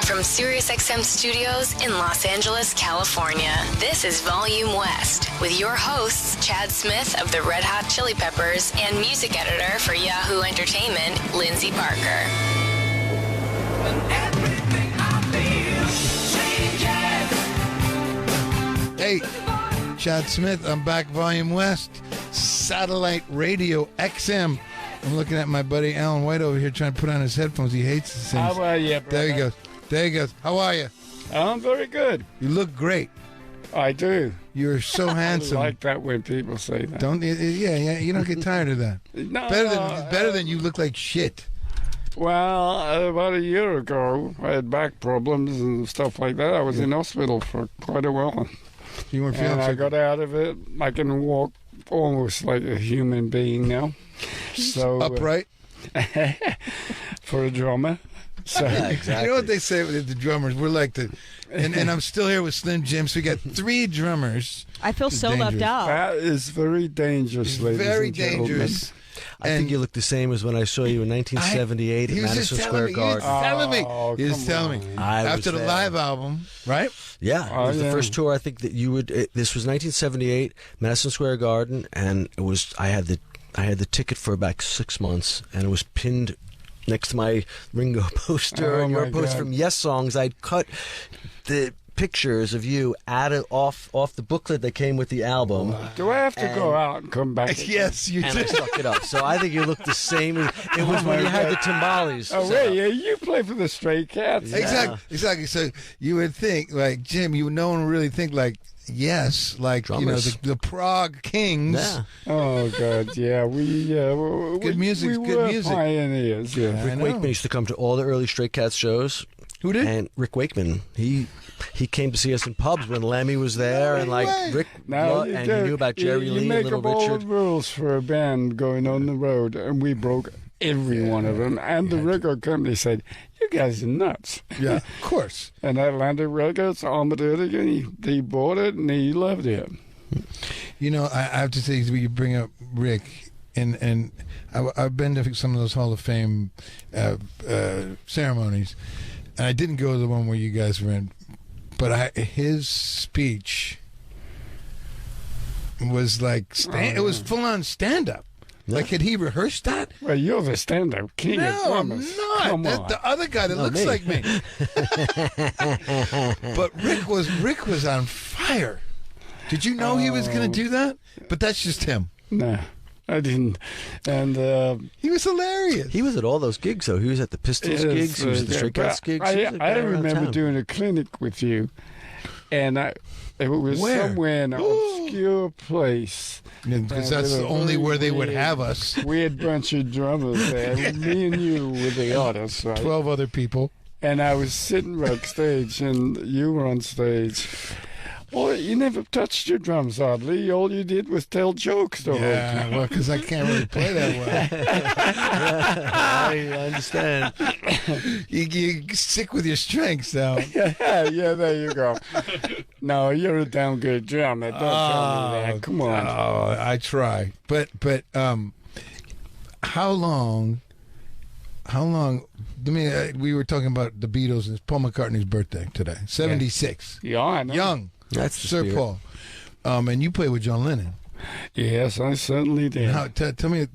from SiriusXM Studios in Los Angeles, California. This is Volume West with your hosts, Chad Smith of the Red Hot Chili Peppers and music editor for Yahoo Entertainment, Lindsay Parker. Hey, Chad Smith, I'm back, Volume West, Satellite Radio XM. I'm looking at my buddy Alan White over here trying to put on his headphones. He hates the things. How are you, brother? There he goes. There he goes. How are you? I'm very good. You look great. I do. You're so handsome. I like that when people say that. Don't you? Yeah, you don't get tired of that. No, better than you look like shit. Well, about a year ago, I had back problems and stuff like that. I was in hospital for quite a while. You weren't feeling and I got out of it. I can walk almost like a human being now. So upright for a drummer. So yeah, exactly. You know what they say with the drummers? We're like the, and I'm still here with Slim Jim. So we got 3 drummers. I feel so left out. That is very dangerous, ladies Very and gentlemen. dangerous. I think you look the same as when I saw you in 1978 at Madison Square Garden. He was telling me. After the live album, right? Yeah, it was the first tour. I think that you would. This was 1978, Madison Square Garden, and it was. I had the ticket for about 6 months, and it was pinned next to my Ringo poster and your poster from Yes Songs. I'd cut the pictures of you off the booklet that came with the album. Do I have to go out and come back? Yes, you and do. I stuck it up. So I think you look the same. It was when you had the timbales. Oh, wait, you play for the Stray Cats. Yeah. Exactly. So you would think, like, Jim, no one would really think, like, yes, like, drummers. The Prague Kings. Yeah. Oh, God, yeah. Good music, we good were music. Pioneers, yeah. Rick Wakeman used to come to all the early Stray Cats shows. Who did? And Rick Wakeman, he came to see us in pubs when Lemmy was there, and like Rick, and he knew about Jerry Lee and Little You make up all Richard. the rules for a band going on the road, and we broke every one of them. And the record company said, "You guys are nuts." Yeah, of course. And Atlantic Records, Armadillo, he bought it and he loved it. You know, I have to say, you bring up Rick, and I've been to some of those Hall of Fame ceremonies, and I didn't go to the one where you guys were in, but his speech was like, it was full-on stand-up. Yeah. Like, had he rehearsed that? Well, you're the stand-up king of drummers. No, I'm not. The other guy that looks like me. But Rick was on fire. Did you know he was going to do that? But that's just him. No, I didn't. And he was hilarious. He was at all those gigs, though. He was at the Pistols gigs. He was at the Stray Cats gigs. I remember doing a clinic with you, and it was somewhere in an obscure place. Because that's only where they would have us. Weird bunch of drummers there. Me and you were the artists, right? 12 other people. And I was sitting backstage, and you were on stage. Well, you never touched your drums, oddly. All you did was tell jokes the whole time. Well, because I can't really play that well. I understand. You stick with your strengths, now. Yeah, there you go. No, you're a damn good drummer. Don't tell me that. Come on. Oh, I try. But how long? I mean, we were talking about the Beatles and it's Paul McCartney's birthday today, 76. Yeah, I know. Young. That's the Sir spirit. Paul. And you played with John Lennon. Yes, I certainly did. Tell me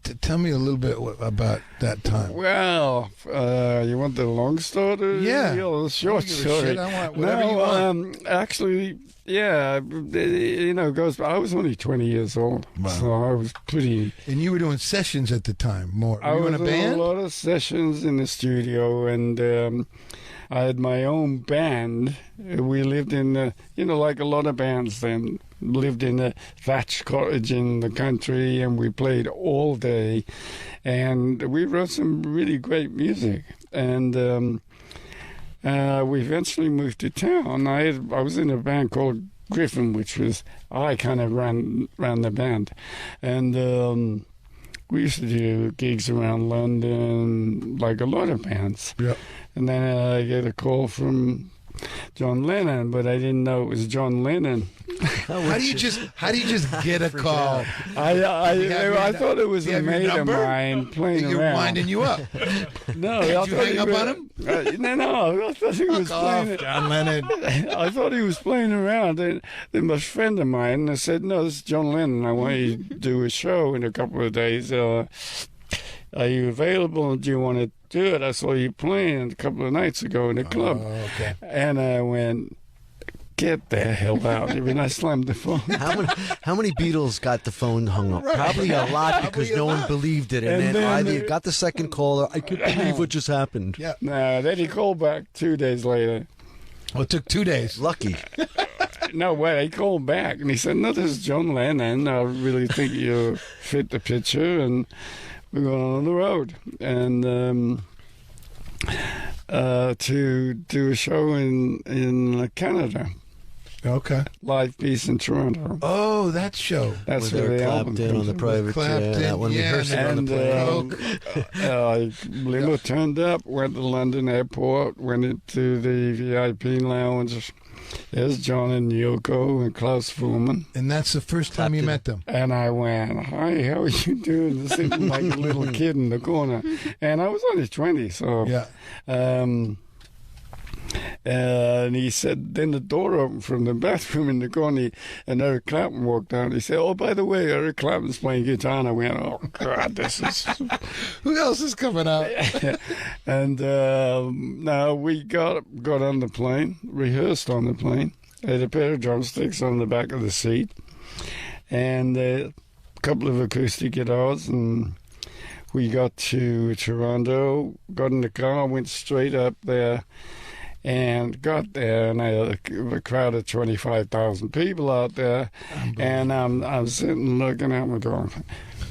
a little bit about that time. Well, you want the long story? Yeah. Or the short story? I want whatever you want. Actually, yeah, it goes. I was only 20 years old, so I was pretty. And you were doing sessions at the time, more. Were you in a band? A lot of sessions in the studio, and I had my own band. We lived in, like a lot of bands then, lived in a thatched cottage in the country, and we played all day. And we wrote some really great music. And we eventually moved to town. I was in a band called Griffin, I kind of ran the band. And we used to do gigs around London, like a lot of bands. Yep. And then I get a call from John Lennon, but I didn't know it was John Lennon. How do you just get a call? I thought it was Do you a have your mate of number? mine playing You're around. winding you up. No, Did I you thought hang he up was- on him? No, I thought he was playing it. John Lennon. I thought he was playing around. Then my friend of mine said, "No, this is John Lennon. I want you to do a show in a couple of days. Are you available? Do you want to do it? I saw you playing a couple of nights ago in the club." Oh, okay. And I went, "Get the hell out!" I mean, I slammed the phone. How many Beatles got the phone hung up? Probably a lot because no one believed it. And, And then then either you got the second call or I can't believe what just happened. Yeah. No, then he called back 2 days later. Well, it took 2 days. Lucky. No, wait, he called back and he said, "No, this is John Lennon. I really think you fit the picture, and we're going on the road." And to do a show in Canada, Okay. Live Peace in Toronto. Oh, that show. That's Where where they're the album clapped in comes on the from. private Clapped jet. That one in, yeah, rehearsing on the and, plane. Limo turned up, went to London Airport, went into the VIP lounge. There's John and Yoko and Klaus Fulman. And that's the first time you met them. And I went, "Hi, how are you doing?" Sitting like a little kid in the corner. And I was only 20, so... Yeah. And he said, then the door opened from the bathroom in the corner, and Eric Clapton walked out. He said, "Oh, by the way, Eric Clapton's playing guitar." And I went, "Oh, God, this is..." Who else is coming out? And now we got on the plane, rehearsed on the plane, had a pair of drumsticks on the back of the seat, and a couple of acoustic guitars, and we got to Toronto, got in the car, went straight up there, and got there, and I had a crowd of 25,000 people out there, and I'm sitting looking at them going,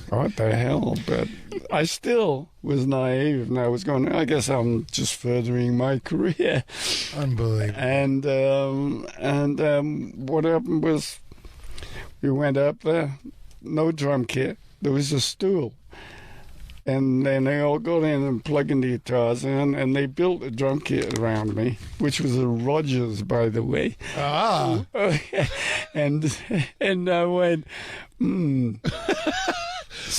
"What the hell?" But I still was naive, and I was going, "I guess I'm just furthering my career." Unbelievable. And what happened was, we went up there, no drum kit, there was a stool. And then they all got in and plugged in the guitars in, and they built a drum kit around me, which was a Rogers, by the way. Ah. and I went,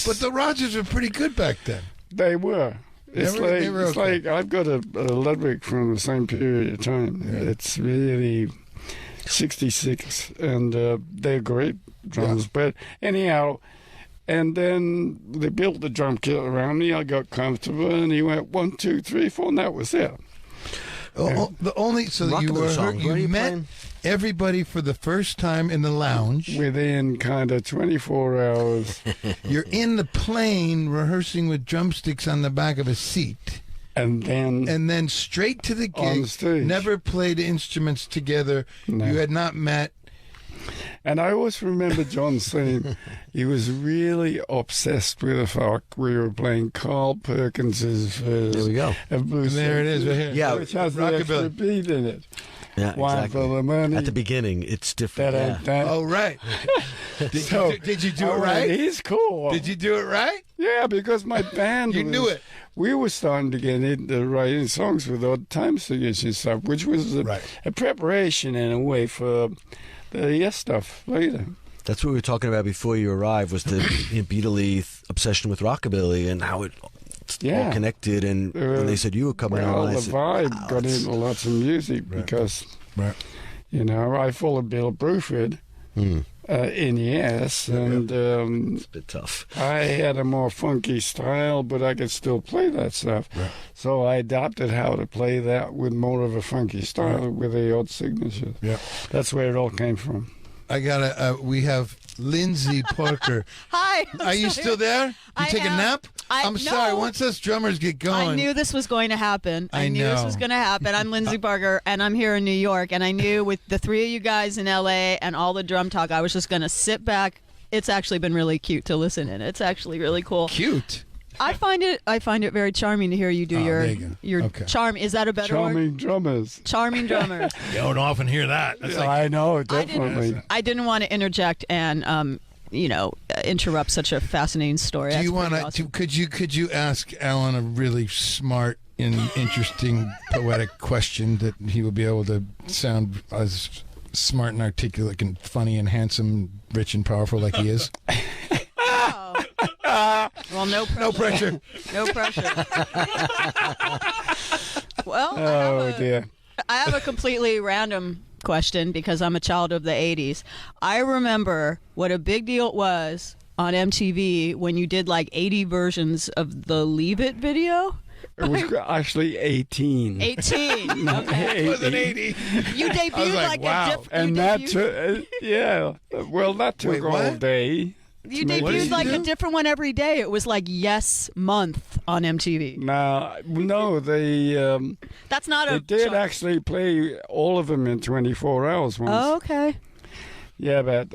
But the Rogers were pretty good back then. They were. It's They were okay. like I've got a Ludwig from the same period of time. Yeah. It's really 66, and they're great drums. Yeah. But anyhow, and then they built the drum kit around me. I got comfortable, and he went 1, 2, 3, 4, and that was it. The only so that you Rockabilly were songs. Where are you you met playing? everybody for the first time in the lounge. Within kind of 24 hours, You're in the plane rehearsing with drumsticks on the back of a seat, and then straight to the On gig. stage. Never played instruments together. No. You had not met. And I always remember John saying he was really obsessed with the fact we were playing Carl Perkins's verse. There we go. of Blue There it is, right here. Yeah. Which has the extra Rockabilly. beat in it. Yeah, One exactly. for the money. At the beginning, it's different. Da, da, Yeah. da. Oh, right. So, did you do I it went, right? He's cool. Did you do it right? Yeah, because my band You knew it. We were starting to get into writing songs with odd time signatures and stuff, which was Right. a preparation in a way for the Yes stuff later. That's what we were talking about before you arrived, was the Beatle obsession with rockabilly and how it all Yeah. connected. And when they said you were coming Well, on, I the said, vibe "Wow, got it's- into lots of music because, Right. you know, I followed Bill Bruford in Yes, and It's a bit tough." I had a more funky style, but I could still play that stuff. Right. So I adapted how to play that with more of a funky style with the odd signatures. Yeah. That's where it all came from. I got we have Lindsay Parker. Hi. Are you still there? You I take a am. nap? I'm no. sorry. Once us drummers get going. I knew this was going to happen. I knew this know. was going to happen. I'm Lindsay Parker, and I'm here in New York. And I knew with the three of you guys in LA and all the drum talk, I was just going to sit back. It's actually been really cute to listen in. It's actually really cool. Cute. I find it very charming to hear you do there you go. your Okay. charm. Is that a better word? Charming drummers. Charming drummer. You don't often hear that. That's like, I know, definitely. I didn't want to interject and interrupt such a fascinating story. do That's you want pretty to? awesome. Could you ask Alan a really smart interesting poetic question that he will be able to sound as smart and articulate and funny and handsome, rich and powerful like he is. Well, no pressure. No pressure. No pressure. Well, Oh dear. I have a completely random question because I'm a child of the 80s. I remember what a big deal it was on MTV when you did like 80 versions of the Leave It video. It was actually 18. 18. Okay. It was an 80. You debuted like, wow. a different. And that took, yeah. Well, that took Wait, all what? day. You What did debuted you like a do? different one every day. It was like Yes Month on MTV. No, they That's not a. did actually play all of them in 24 hours once. Oh, okay. Yeah, but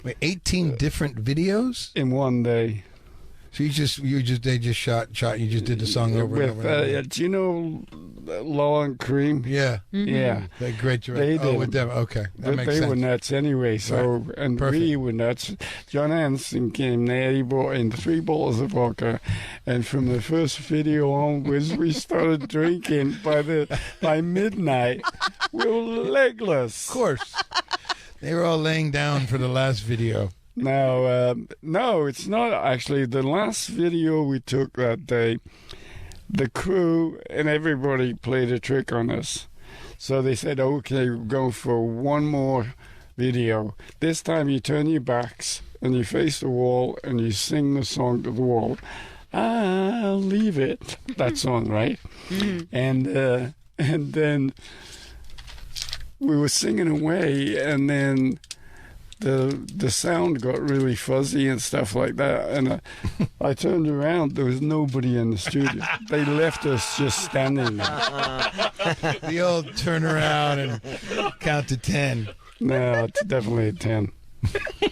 Wait, 18 different videos? in one day. So they just shot. You just did the song over and With, over. And over. do you know Law and Cream? Yeah, Yeah. they're great director. They Oh, did. with them. Okay, that But makes they sense. were nuts anyway, so, Right. and Perfect. we were nuts. John Anson came there, he brought in 3 bottles of vodka, and from the first video onwards, we started drinking. By midnight, we were legless. Of course, they were all laying down for the last video. No, it's not actually. The last video we took that day, the crew and everybody played a trick on us. So they said, okay, we'll go for one more video. This time you turn your backs and you face the wall and you sing the song to the wall. I'll leave it. That song, right? And then we were singing away, and then the sound got really fuzzy and stuff like that, and I turned around, there was nobody in the studio. They left us just standing there. The old turn around and count to 10. No, it's definitely a 10.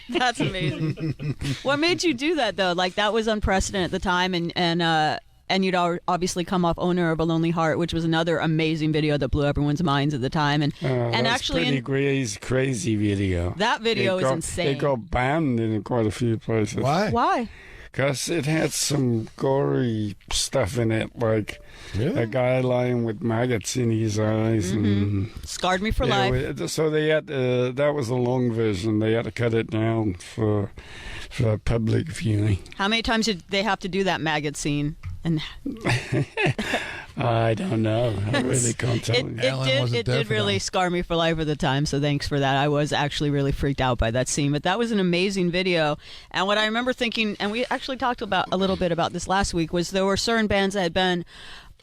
That's amazing. What made you do that though? Like that was unprecedented at the time, and you'd obviously come off Owner of a Lonely Heart, which was another amazing video that blew everyone's minds at the time. And That's actually, pretty crazy video. that video is insane. It got banned in quite a few places. Why? Why? Because it had some gory stuff in it, like a guy lying with maggots in his eyes. And Scarred me for yeah, life. so they had that was the long version. They had to cut it down for public viewing. How many times did they have to do that maggot scene? And I don't know. I really can't tell you. Alan wasn't it there did for really that. scar me for life at the time, so thanks for that. I was actually really freaked out by that scene, but that was an amazing video. And what I remember thinking, and we actually talked about a little bit about this last week, was there were certain bands that had been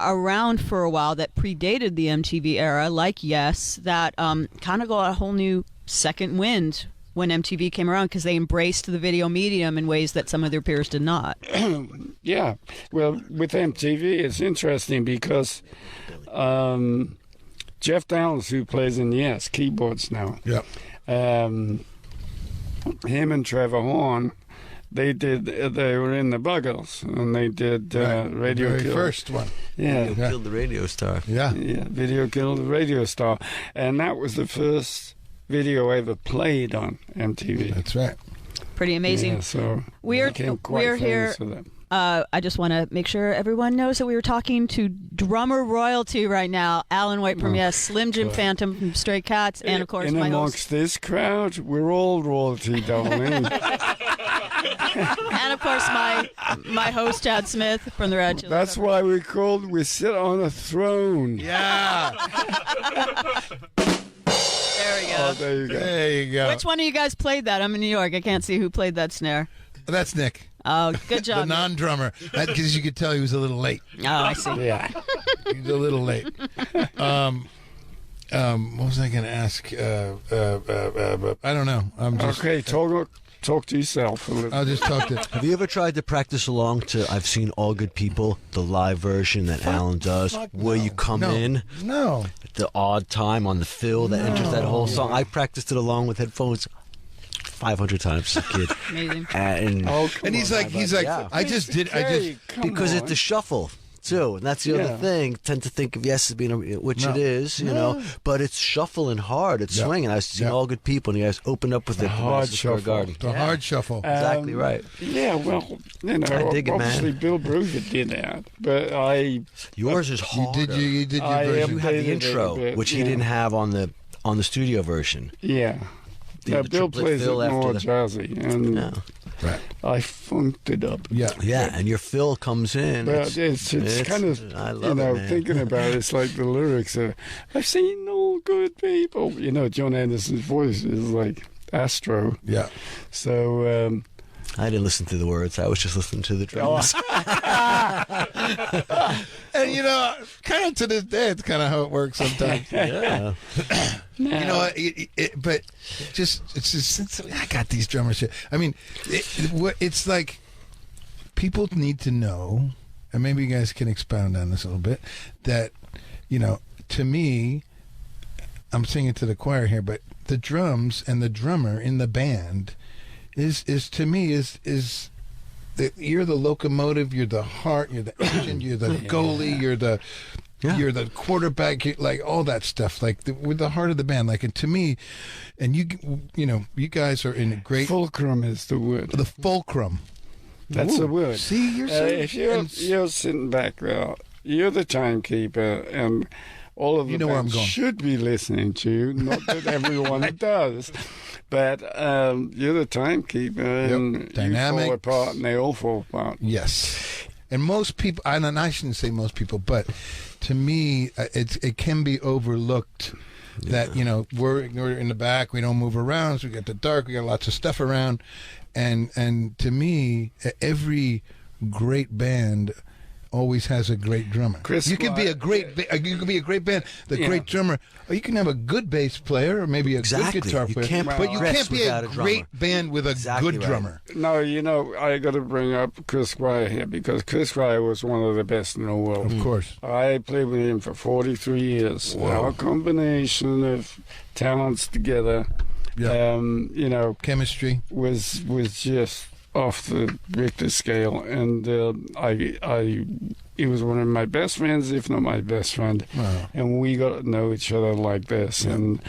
around for a while that predated the MTV era, like Yes, that kind of got a whole new second wind when MTV came around because they embraced the video medium in ways that some of their peers did not. Yeah. Well, with MTV, it's interesting because Jeff Downs, who plays in Yes, keyboards now, Yep. him and Trevor Horn, they were in the Buggles, and they did Radio Very Kill. first one. Yeah. Killed the radio star. Yeah. Yeah, Video Killed the Radio Star. And that was the first video ever played on MTV. That's right. Pretty amazing. Yeah, so We're became quite here. famous for that. I just want to make sure everyone knows that we were talking to drummer royalty right now. Alan White from Yes, Slim Jim Phantom from Stray Cats, and of course in my amongst host, this crowd, we're all royalty, darling. and of course my host Chad Smith from the Red Chili That's Peppers. why we sit on a throne. Yeah. There we go. Oh, there you go. There you go. Which one of you guys played that? I'm in New York. I can't see who played that snare. That's Nick, Oh, good the job. non-drummer. Because you could tell he was a little late. Oh, I see. Yeah. He was a little late. What was I going to ask? I don't know. I'm just. Okay, talk to yourself a little. I'll just talk to. Have you ever tried to practice along to I've Seen All Good People, the live version that Alan does, where you come in No. at the odd time on the fill that enters that whole song? I practiced it along with headphones 500 times as a kid. Amazing. And Oh, come And he's on. like, yeah. I just did. Hey, come because on. it's the shuffle. too, and that's the other thing. Tend to think of Yes as being, which it is, you know, but it's shuffling hard, it's swinging. I've seen All Good People, and you guys opened up with it. Hard shuffle. Garden. The hard shuffle. Exactly right. Yeah, well, you know, I dig it, obviously man. Bill Bruford did that, but Yours is harder. You did your I version. You had the Updated it a intro, bit, which he yeah. didn't have on the studio version. Yeah. The Bill triplet plays it fill after more the- jazzy, and Yeah. Right. I funked it up. Yeah. Yeah, and your fill comes in. But it's kind of, I you love know, it, man. thinking about it, it's like the lyrics are, I've seen all good people. You know, John Anderson's voice is like Astro. Yeah. So, I didn't listen to the words. I was just listening to the drums. And you know, kind of to this day, it's kind of how it works sometimes. Yeah. You know, but it's just I got these drummers here. I mean, it's like people need to know, and maybe you guys can expound on this a little bit. That, you know, to me, I'm singing to the choir here, but the drums and the drummer in the band is to me is you're the locomotive, you're the heart, you're the engine, you're the goalie, you're the quarterback, like all that stuff. Like we're the heart of the band. Like, and to me, and you know, you guys are in a great fulcrum is the word. the fulcrum. That's the word. See, you're saying, if you're sitting back there, you're the timekeeper, and all of the know where I'm bands going. should be listening to you. Not that everyone does, but you're the timekeeper, and you Dynamic. fall apart, and they all fall apart. Yes, and most people, and I shouldn't say most people, but to me, it can be overlooked that, you know, we're in the back, we don't move around, so we get the dark, we got lots of stuff around, and to me, every great band always has a great drummer. You can be a great band. The great drummer, or you can have a good bass player, or maybe a good guitar player. You can't but you can't be without a a drummer. great band with a good right. drummer. No, you know, I got to bring up Chris Squire here, because Chris Squire was one of the best in the world. Of course. I played with him for 43 years. Our combination of talents together, you know, Chemistry. was just off the Richter scale, and he was one of my best friends, if not my best friend, and we got to know each other like this. And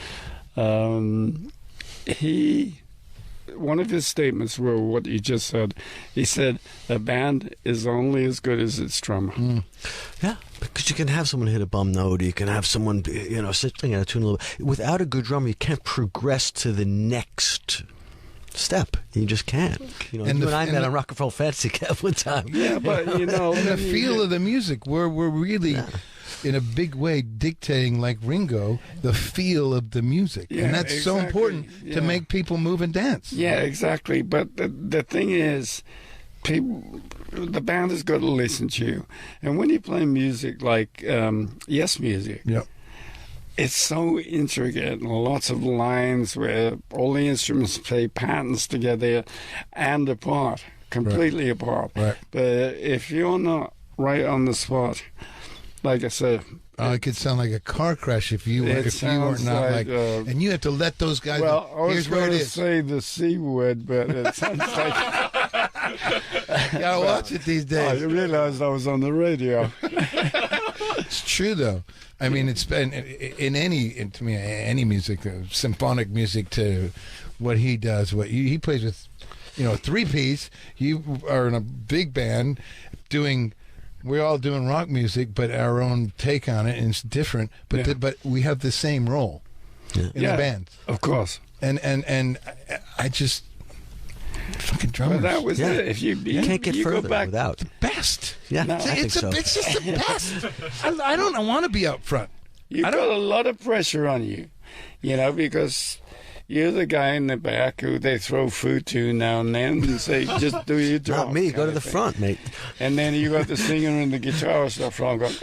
one of his statements were what you just said. He said, "A band is only as good as its drummer." Yeah, because you can have someone hit a bum note, you can have someone, you know, sitting at a tune a little bit. Without a good drummer, you can't progress to the next step. You just can't. You know, And you the- and I and met the- on Rockefeller Fantasy Camp one time. Yeah, but you know, And the feel of the music, we're really, in a big way, dictating, like Ringo, the feel of the music. Yeah, and that's so exactly. important to Yeah. make people move and dance. Yeah, exactly. But the thing is, the band has got to listen to you. And when you play music like Yes music, Yep. it's so intricate and lots of lines where all the instruments play patterns together and apart, completely apart. Right. But if you're not right on the spot, like I said, It could sound like a car crash if you It were sounds not like, and you have to let those guys. well, I was here's where going it to is. say the C word, but it sounds like You gotta watch it these I days. realized I was on the radio. It's true though. I mean, it's been in to me any music, symphonic music, to what he does. What he plays with, you know, 3-piece. You are in a big band doing. We're all doing rock music, but our own take on it, and it's different. But Yeah. but we have the same role in the band. Of course. And I just fucking Well, drummers. that was Yeah. it. If you Can't get you go further back, without. best. Yeah, No, I think It's so. it's just the best. I don't want to be up front. you've got a lot of pressure on you, you know, because you're the guy in the back who they throw food to now and then and say, just do your job. Not me. Go kind to the of thing. front, mate. And then you got the singer and the guitarist up front going,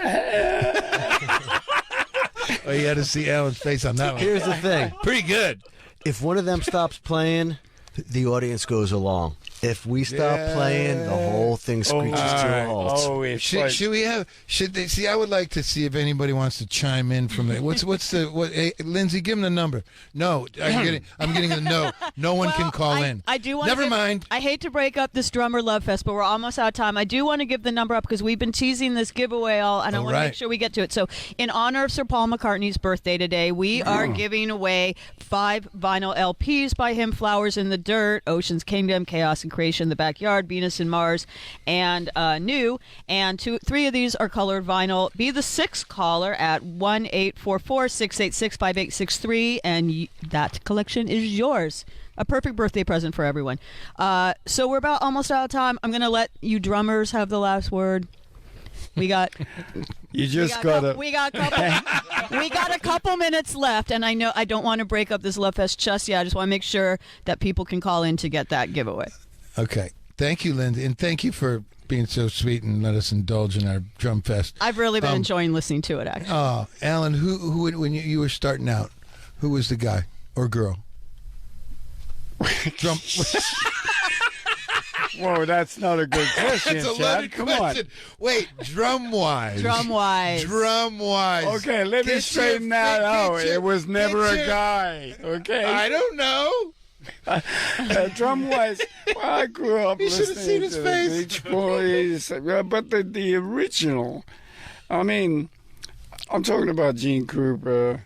Oh, you had to see Alan's face on that one. Here's the thing. Pretty good. If one of them stops playing, the audience goes along. If we stop playing, the whole thing screeches to a halt. Should we have? Should they see? I would like to see if anybody wants to chime in from the. What's the what? Hey, Lindsay, give him the number. No, I'm getting a no. No one can call in. I do want. Never mind. I hate to break up this drummer love fest, but we're almost out of time. I do want to give the number up because we've been teasing this giveaway and I want to make sure we get to it. So, in honor of Sir Paul McCartney's birthday today, we are giving away 5 vinyl LPs by him: Flowers in the Dirt, Ocean's Kingdom, Chaos and Creation, The Backyard, Venus and Mars, and New. And 3 of these are colored vinyl. Be the 6th caller at 1-844-686-5863, and that collection is yours. A perfect birthday present for everyone. So we're about almost out of time. I'm going to let you drummers have the last word. We got. You just gotta. We got a couple minutes left, and I know I don't want to break up this Love Fest just yet. I just want to make sure that people can call in to get that giveaway. Okay. Thank you, Lindsay, and thank you for being so sweet and let us indulge in our drum fest. I've really been enjoying listening to it, actually. Oh, Alan, who when you were starting out, who was the guy or girl? Drum. Whoa, that's not a good question, That's a Chad. loaded Come question. Wait, drum-wise. Drum-wise. Drum-wise. Okay, let me straighten that out. It was never a guy. Okay. I don't know. Drum-wise, well, I grew up You should have seen listening his to face. the Beach Boys, but the original, I mean, I'm talking about Gene Krupa,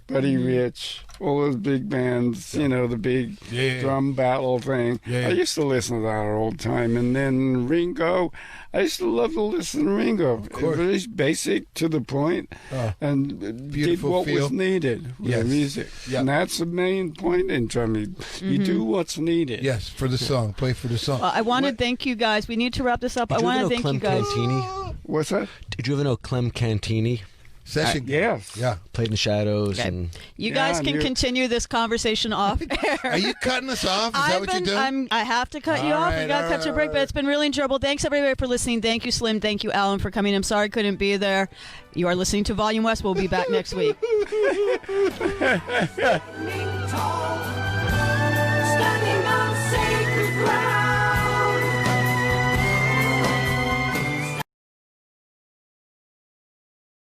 Buddy Rich, all those big bands, you know, the big drum battle thing. Yeah. I used to listen to that all the time. And then Ringo, I used to love to listen to Ringo. Of course. Very basic, to the point, and did beautiful what feel. was needed with the music. Yeah. And that's the main point in drumming. You do what's needed. Yes, for the song. Play for the song. I want to thank you guys. We need to wrap this up. Did I you want ever to know thank Clem you guys. Cantini? What's that? Did you ever know Clem Cantini? Session. Yes. Yeah. Played in the Shadows Okay. and You guys can continue this conversation off air. Are you cutting us off? Is that what you're doing? I have to cut you All off. right, We got to cut to a break, but it's been really enjoyable. Thanks, everybody, for listening. Thank you, Slim. Thank you, Alan, for coming. I'm sorry I couldn't be there. You are listening to Volume West. We'll be back next week. Standing on sacred ground.